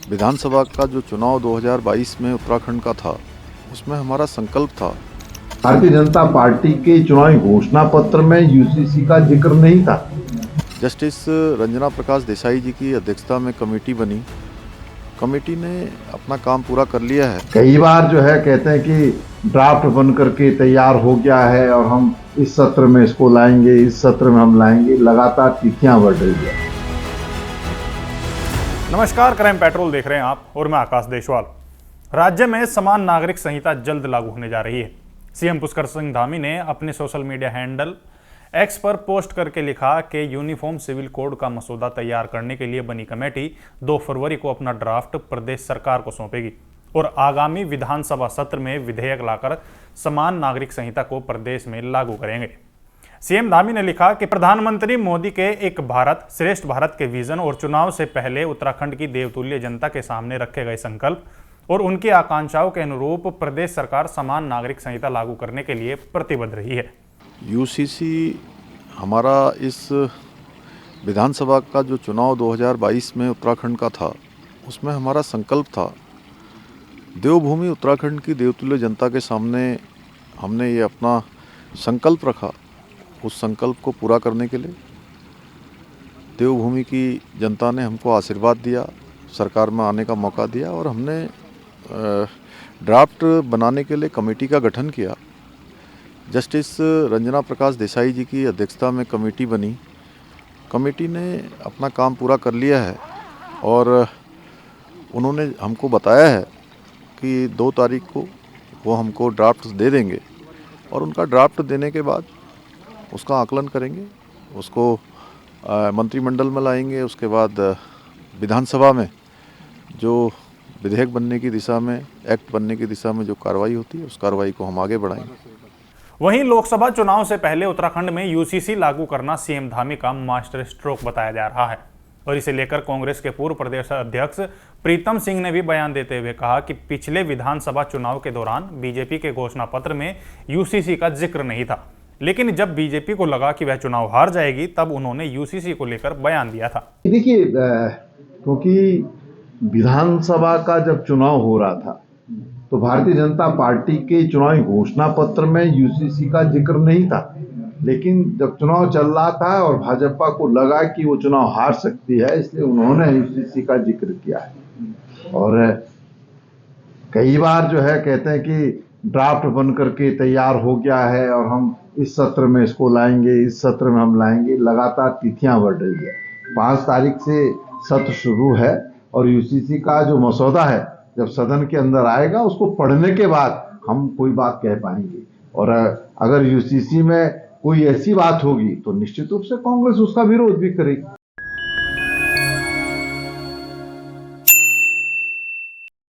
विधानसभा का जो चुनाव 2022 में उत्तराखंड का था, उसमें हमारा संकल्प था। भारतीय जनता पार्टी के चुनावी घोषणा पत्र में यूसीसी का जिक्र नहीं था। जस्टिस रंजना प्रकाश देसाई जी की अध्यक्षता में कमेटी बनी। कमेटी ने अपना काम पूरा कर लिया है। कई बार जो है कहते हैं कि ड्राफ्ट बन करके तैयार हो गया है और हम इस सत्र में इसको लाएंगे, इस सत्र में हम लाएंगे। लगातार तिथियां बढ़ रही है। नमस्कार, क्राइम पेट्रोल देख रहे हैं आप और मैं आकाश देशवाल। राज्य में समान नागरिक संहिता जल्द लागू होने जा रही है। सीएम पुष्कर सिंह धामी ने अपने सोशल मीडिया हैंडल एक्स पर पोस्ट करके लिखा कि यूनिफॉर्म सिविल कोड का मसौदा तैयार करने के लिए बनी कमेटी 2 फरवरी को अपना ड्राफ्ट प्रदेश सरकार को सौंपेगी और आगामी विधानसभा सत्र में विधेयक लाकर समान नागरिक संहिता को प्रदेश में लागू करेंगे। सीएम धामी ने लिखा कि प्रधानमंत्री मोदी के एक भारत श्रेष्ठ भारत के विजन और चुनाव से पहले उत्तराखंड की देवतुल्य जनता के सामने रखे गए संकल्प और उनकी आकांक्षाओं के अनुरूप प्रदेश सरकार समान नागरिक संहिता लागू करने के लिए प्रतिबद्ध रही है। यूसीसी हमारा इस विधानसभा का जो चुनाव 2022 में उत्तराखंड का था, उसमें हमारा संकल्प था। देवभूमि उत्तराखंड की देवतुल्य जनता के सामने हमने ये अपना संकल्प रखा। उस संकल्प को पूरा करने के लिए देवभूमि की जनता ने हमको आशीर्वाद दिया, सरकार में आने का मौका दिया और हमने ड्राफ्ट बनाने के लिए कमेटी का गठन किया। जस्टिस रंजना प्रकाश देसाई जी की अध्यक्षता में कमेटी बनी। कमेटी ने अपना काम पूरा कर लिया है और उन्होंने हमको बताया है कि 2 तारीख को वो हमको ड्राफ्ट दे देंगे और उनका ड्राफ्ट देने के बाद उसका आकलन करेंगे, उसको मंत्रिमंडल में लाएंगे। उसके बाद विधानसभा में जो विधेयक बनने की दिशा में, एक्ट बनने की दिशा में जो कार्रवाई होती है, उस कार्रवाई को हम आगे बढ़ाएंगे। वहीं लोकसभा चुनाव से पहले उत्तराखंड में यूसीसी लागू करना सीएम धामी का मास्टर स्ट्रोक बताया जा रहा है और इसे लेकर कांग्रेस के पूर्व प्रदेश अध्यक्ष प्रीतम सिंह ने भी बयान देते हुए कहा कि पिछले विधानसभा चुनाव के दौरान बीजेपी के घोषणा पत्र में यूसीसी का जिक्र नहीं था, लेकिन जब बीजेपी को लगा कि वह चुनाव हार जाएगी तब उन्होंने यूसीसी को लेकर बयान दिया था। देखिए, क्योंकि विधानसभा का जब चुनाव हो रहा था तो भारतीय जनता पार्टी के चुनावी घोषणा पत्र में यूसीसी का जिक्र नहीं था, लेकिन जब चुनाव चल रहा था और भाजपा को लगा कि वो चुनाव हार सकती है, इसलिए उन्होंने यूसीसी का जिक्र किया है। और कई बार जो है कहते हैं कि ड्राफ्ट बन करके तैयार हो गया है और हम इस सत्र में इसको लाएंगे, इस सत्र में हम लाएंगे। लगातार तिथियां बढ़ रही है। 5 तारीख से सत्र शुरू है और यूसीसी का जो मसौदा है जब सदन के अंदर आएगा, उसको पढ़ने के बाद हम कोई बात कह पाएंगे। और अगर यूसीसी में कोई ऐसी बात होगी तो निश्चित रूप से कांग्रेस उसका विरोध भी करेगी।